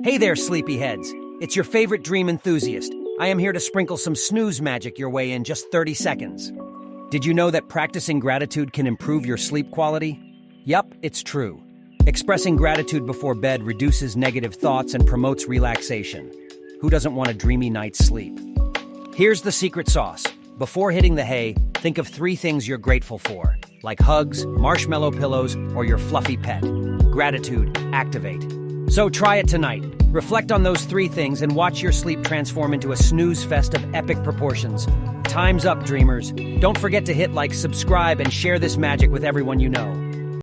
Hey there, sleepyheads. It's your favorite dream enthusiast. I am here to sprinkle some snooze magic your way in just 30 seconds. Did you know that practicing gratitude can improve your sleep quality? Yup, it's true. Expressing gratitude before bed reduces negative thoughts and promotes relaxation. Who doesn't want a dreamy night's sleep? Here's the secret sauce. Before hitting the hay, think of 3 things you're grateful for, like hugs, marshmallow pillows, or your fluffy pet. Gratitude, activate. So try it tonight. Reflect on those 3 things and watch your sleep transform into a snooze fest of epic proportions. Time's up, dreamers. Don't forget to hit like, subscribe, and share this magic with everyone you know.